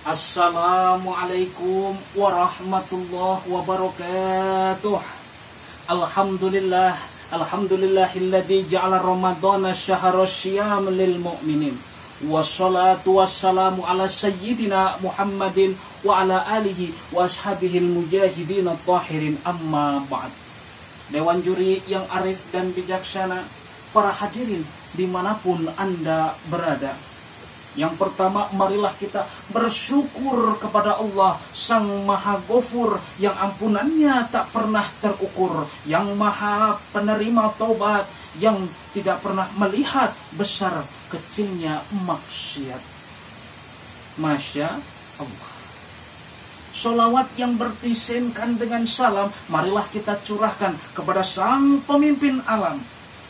Assalamualaikum warahmatullahi wabarakatuh. Alhamdulillahilladzi ja'ala ramadhana syahra syiyam lil mu'minin. Wassalatu wassalamu ala sayyidina Muhammadin wa ala alihi wa ashabihil mujahidin at-tahirin, amma ba'd. Dewan juri yang arif dan bijaksana, para hadirin dimanapun Anda berada. Yang pertama, marilah kita bersyukur kepada Allah Sang Maha Ghafur, yang ampunannya tak pernah terukur, yang Maha Penerima Taubat, yang tidak pernah melihat besar kecilnya maksiat. Masya Allah. Sholawat yang bertisinkan dengan salam, marilah kita curahkan kepada Sang Pemimpin Alam.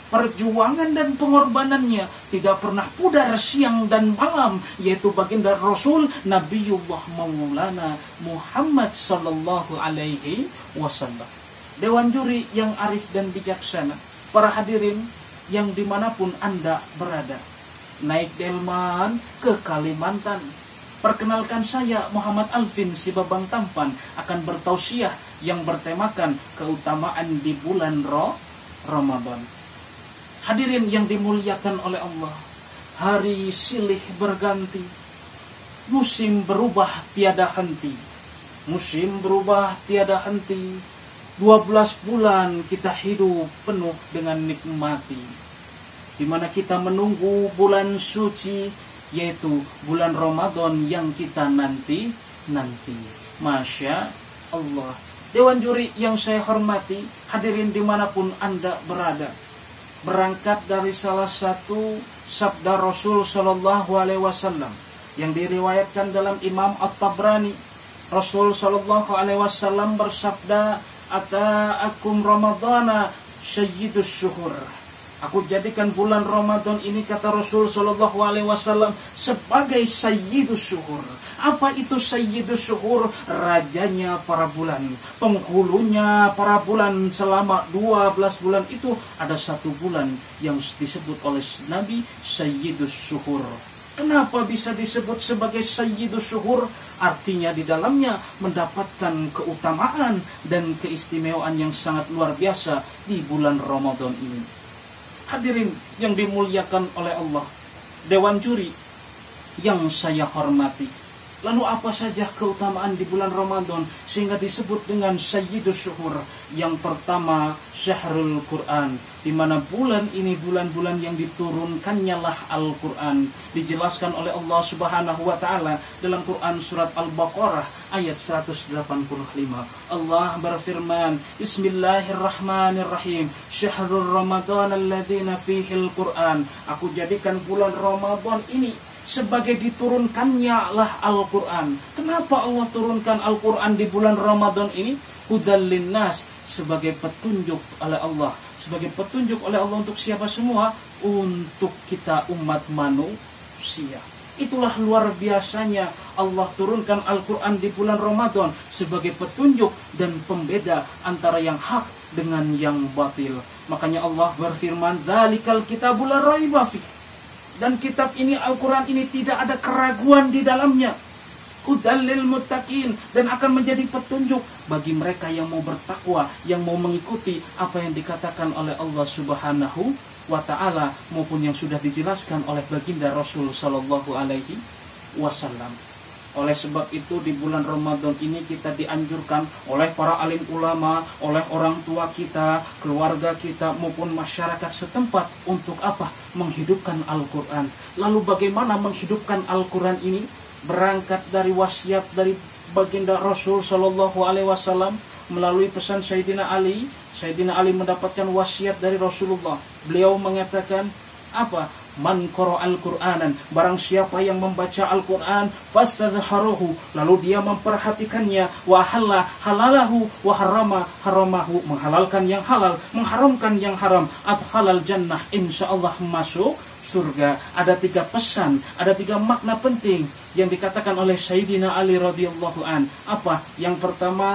Perjuangan dan pengorbanannya tidak pernah pudar siang dan malam, yaitu baginda Rasul Nabiullah Maulana Muhammad sallallahu alaihi wasallam. Dewan juri yang arif dan bijaksana, para hadirin yang dimanapun Anda berada, naik delman ke Kalimantan. Perkenalkan, saya Muhammad Alvin si Babang Tampan akan bertausiah yang bertemakan keutamaan di bulan Ramadan. Hadirin yang dimuliakan oleh Allah, hari silih berganti, musim berubah tiada henti. Musim berubah tiada henti, 12 bulan kita hidup penuh dengan nikmati, di mana kita menunggu bulan suci, yaitu bulan Ramadan yang kita nanti. Masya Allah. Dewan juri yang saya hormati, hadirin dimanapun Anda berada, berangkat dari salah satu sabda Rasul Sallallahu Alaihi Wasallam yang diriwayatkan dalam Imam At-Tabrani. Rasul Sallallahu Alaihi Wasallam bersabda, "Ata'akum Ramadana sayyidus syuhur." Aku jadikan bulan Ramadan ini, kata Rasul Sallallahu Alaihi Wasallam, sebagai sayyidus syuhur. Apa itu sayyidus syuhur? Rajanya para bulan, penghulunya para bulan. Selama 12 bulan itu ada satu bulan yang disebut oleh Nabi sayyidus syuhur. Kenapa bisa disebut sebagai sayyidus syuhur? Artinya di dalamnya mendapatkan keutamaan dan keistimewaan yang sangat luar biasa di bulan Ramadan ini. Hadirin yang dimuliakan oleh Allah, dewan juri yang saya hormati, lalu apa saja keutamaan di bulan Ramadan sehingga disebut dengan sayyidus syuhur? Yang pertama, syahrul Quran, di mana bulan ini bulan-bulan yang diturunkannya lah Al-Quran. Dijelaskan oleh Allah Subhanahu wa taala dalam Quran surat Al-Baqarah ayat 185. Allah berfirman, Bismillahirrahmanirrahim, syahrul Ramadan alladzi fihil Quran. Aku jadikan bulan Ramadan ini sebagai diturunkannya lah Al-Quran. Kenapa Allah turunkan Al-Quran di bulan Ramadan ini? Hudal linnas, sebagai petunjuk oleh Allah. Sebagai petunjuk oleh Allah untuk siapa semua? Untuk kita umat manusia. Itulah luar biasanya Allah turunkan Al-Quran di bulan Ramadan sebagai petunjuk dan pembeda antara yang hak dengan yang batil. Makanya Allah berfirman, Dzalikal kitabul la raiba fih. Dan kitab ini, Al-Quran ini, tidak ada keraguan di dalamnya. Hudal lil muttaqin, dan akan menjadi petunjuk bagi mereka yang mau bertakwa, yang mau mengikuti apa yang dikatakan oleh Allah Subhanahu wa ta'ala maupun yang sudah dijelaskan oleh baginda Rasul Sallallahu Alaihi Wasallam. Oleh sebab itu di bulan Ramadan ini kita dianjurkan oleh para alim ulama, oleh orang tua kita, keluarga kita maupun masyarakat setempat untuk apa? Menghidupkan Al-Quran. Lalu bagaimana menghidupkan Al-Quran ini? Berangkat dari wasiat dari baginda Rasul Sallallahu Alaihi Wasallam melalui pesan Sayyidina Ali. Sayyidina Ali mendapatkan wasiat dari Rasulullah. Beliau mengatakan apa? Man qara'al Qur'anan, barang siapa yang membaca Al-Quran, fastadharuhu, lalu dia memperhatikannya, wa halala halalahu wa harama haramahu, menghalalkan yang halal, mengharamkan yang haram, adkhalal jannah, insyaallah masuk surga. Ada 3 pesan, ada 3 makna penting yang dikatakan oleh Sayyidina Ali radhiyallahu an. Apa? Yang pertama,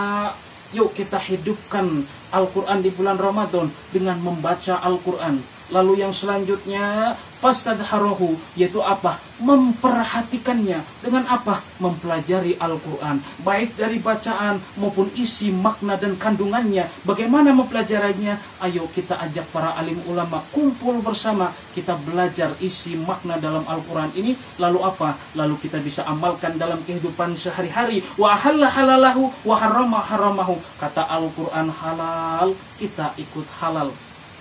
yuk kita hidupkan Al-Quran di bulan Ramadan dengan membaca Al-Quran. Lalu yang selanjutnya fastadharahu, yaitu apa? Memperhatikannya dengan apa? Mempelajari Al-Quran, baik dari bacaan maupun isi makna dan kandungannya. Bagaimana mempelajarinya? Ayo kita ajak para alim ulama kumpul bersama, kita belajar isi makna dalam Al-Quran ini. Lalu apa? Lalu kita bisa amalkan dalam kehidupan sehari-hari. Wa ahalla halalahu wa harrama haramahu. Kata Al-Quran halal, kita ikut halal.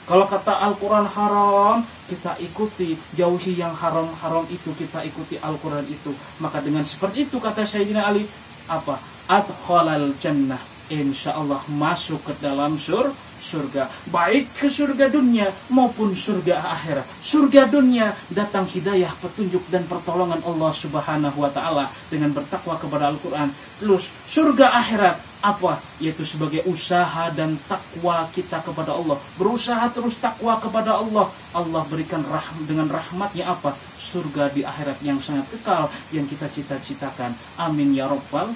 Kalau kata Al-Quran haram, kita ikuti. Jauhi yang haram-haram itu, kita ikuti Al-Quran itu. Maka dengan seperti itu kata Sayyidina Ali, apa? Adkhalal jannah, insya Allah masuk ke dalam surga. Baik ke surga dunia maupun surga akhirat. Surga dunia datang hidayah, petunjuk dan pertolongan Allah Subhanahu wa taala dengan bertakwa kepada Al-Quran. Terus surga akhirat apa? Yaitu sebagai usaha dan takwa kita kepada Allah. Berusaha terus takwa kepada Allah. Allah berikan dengan rahmatnya apa? Surga di akhirat yang sangat kekal yang kita cita-citakan. Amin ya rabbal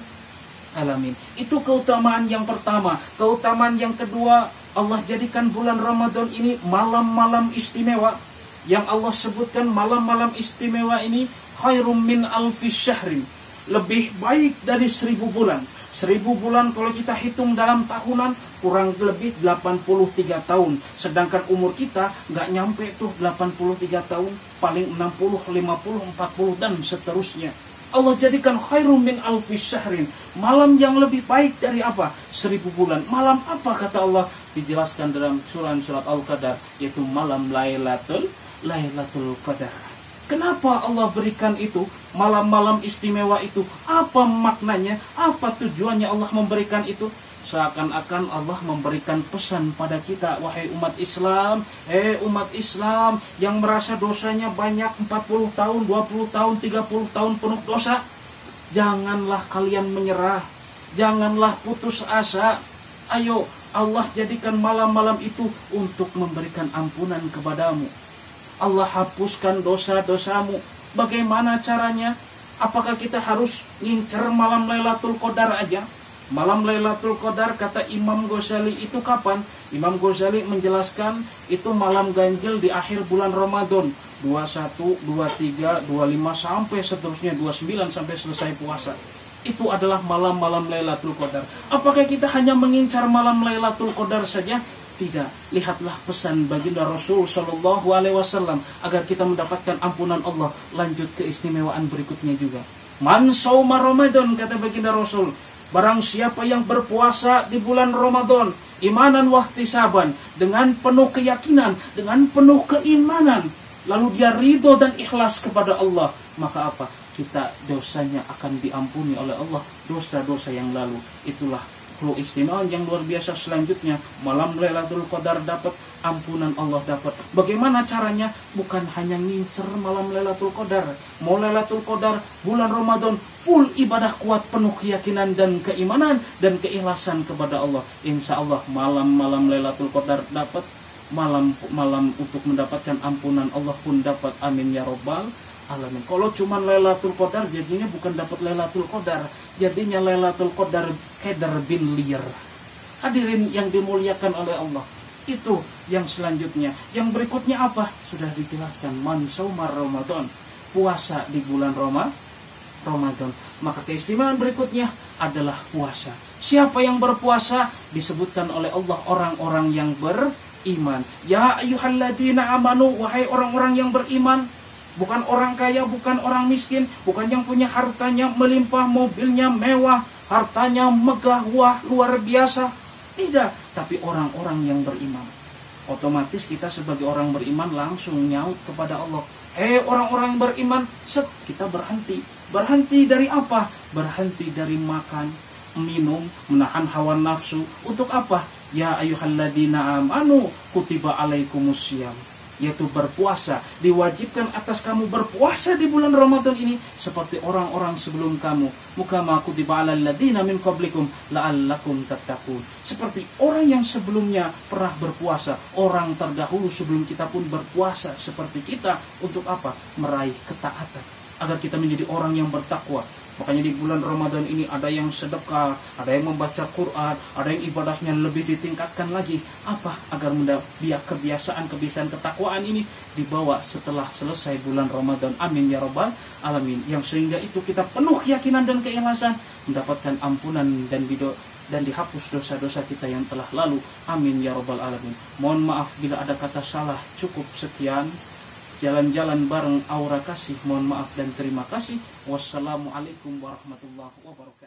alamin. Itu keutamaan yang pertama. Keutamaan yang kedua, Allah jadikan bulan Ramadan ini malam-malam istimewa. Yang Allah sebutkan malam-malam istimewa ini khairum min alfi syahrin, lebih baik dari 1000 bulan. 1000 bulan kalau kita hitung dalam tahunan kurang lebih 83 tahun. Sedangkan umur kita nggak nyampe tuh 83 tahun, paling 60, 50, 40 dan seterusnya. Allah jadikan khairum min alfi syahrin, malam yang lebih baik dari apa? 1000 bulan. Malam apa kata Allah? Dijelaskan dalam surat Al-Qadar, yaitu malam Lailatul Qadar. Kenapa Allah berikan itu? Malam-malam istimewa itu. Apa maknanya? Apa tujuannya Allah memberikan itu? Seakan-akan Allah memberikan pesan pada kita, wahai umat Islam, umat Islam yang merasa dosanya banyak, 40 tahun, 20 tahun, 30 tahun penuh dosa. Janganlah kalian menyerah, janganlah putus asa. Ayo, Allah jadikan malam-malam itu untuk memberikan ampunan kepadamu. Allah hapuskan dosa-dosamu. Bagaimana caranya? Apakah kita harus ngincer malam Lailatul Qadar aja? Malam Lailatul Qadar kata Imam Ghazali itu kapan? Imam Ghazali menjelaskan itu malam ganjil di akhir bulan Ramadan, 21, 23, 25 sampai seterusnya 29 sampai selesai puasa. Itu adalah malam-malam Lailatul Qadar. Apakah kita hanya mengincar malam Lailatul Qadar saja? Tidak. Lihatlah pesan baginda Rasul Shallallahu Alaihi Wasallam agar kita mendapatkan ampunan Allah. Lanjut keistimewaan berikutnya juga. Man sauma Ramadan, kata baginda Rasul. Barang siapa yang berpuasa di bulan Ramadan, imanan wahtisaban, dengan penuh keyakinan, dengan penuh keimanan, lalu dia ridho dan ikhlas kepada Allah, maka apa? Kita dosanya akan diampuni oleh Allah, dosa-dosa yang lalu. Itulah keistimewaan yang luar biasa selanjutnya. Malam Lailatul Qadar dapat, ampunan Allah dapat. Bagaimana caranya? Bukan hanya ngincer malam Lailatul Qadar. Mau Lailatul Qadar bulan Ramadan, full ibadah kuat, penuh keyakinan dan keimanan dan keikhlasan kepada Allah. Insya Allah malam-malam Lailatul Qadar dapat, malam untuk mendapatkan ampunan Allah pun dapat. Amin ya rabbal alamin. Kalau cuma Lailatul Qadar, jadinya bukan dapat Lailatul Qadar, jadinya Lailatul Qadar Qadar bin Lir. Hadirin yang dimuliakan oleh Allah, itu yang selanjutnya. Yang berikutnya apa? Sudah dijelaskan, man sauma Ramadan, puasa di bulan Ramadan. Maka keistimewaan berikutnya adalah puasa. Siapa yang berpuasa? Disebutkan oleh Allah orang-orang yang beriman. Ya ayyuhalladzina amanu, wahai orang-orang yang beriman. Bukan orang kaya, bukan orang miskin, bukan yang punya hartanya melimpah, mobilnya mewah, hartanya megah, wah, luar biasa. Tidak, tapi orang-orang yang beriman. Otomatis kita sebagai orang beriman langsung nyaut kepada Allah. Orang-orang yang beriman, kita berhenti. Berhenti dari apa? Berhenti dari makan, minum, menahan hawa nafsu. Untuk apa? Ya ayyuhalladzina amanu kutiba alaikumusiyam, yaitu berpuasa. Diwajibkan atas kamu berpuasa di bulan Ramadan ini seperti orang-orang sebelum kamu. Mukama kutiba alal ladzina min qablikum la'allakum tattaqun. Seperti orang yang sebelumnya pernah berpuasa, orang terdahulu sebelum kita pun berpuasa seperti kita. Untuk apa? Meraih ketaatan, agar kita menjadi orang yang bertakwa. Makanya di bulan Ramadan ini ada yang sedekah, ada yang membaca Quran, ada yang ibadahnya lebih ditingkatkan lagi. Apa? Agar biar kebiasaan ketakwaan ini dibawa setelah selesai bulan Ramadan. Amin ya rabbal alamin. Yang sehingga itu kita penuh keyakinan dan keikhlasan mendapatkan ampunan dan dihapus dosa-dosa kita yang telah lalu. Amin ya rabbal alamin. Mohon maaf bila ada kata salah. Cukup sekian. Jalan-jalan bareng aura kasih. Mohon maaf dan terima kasih. Wassalamualaikum warahmatullahi wabarakatuh.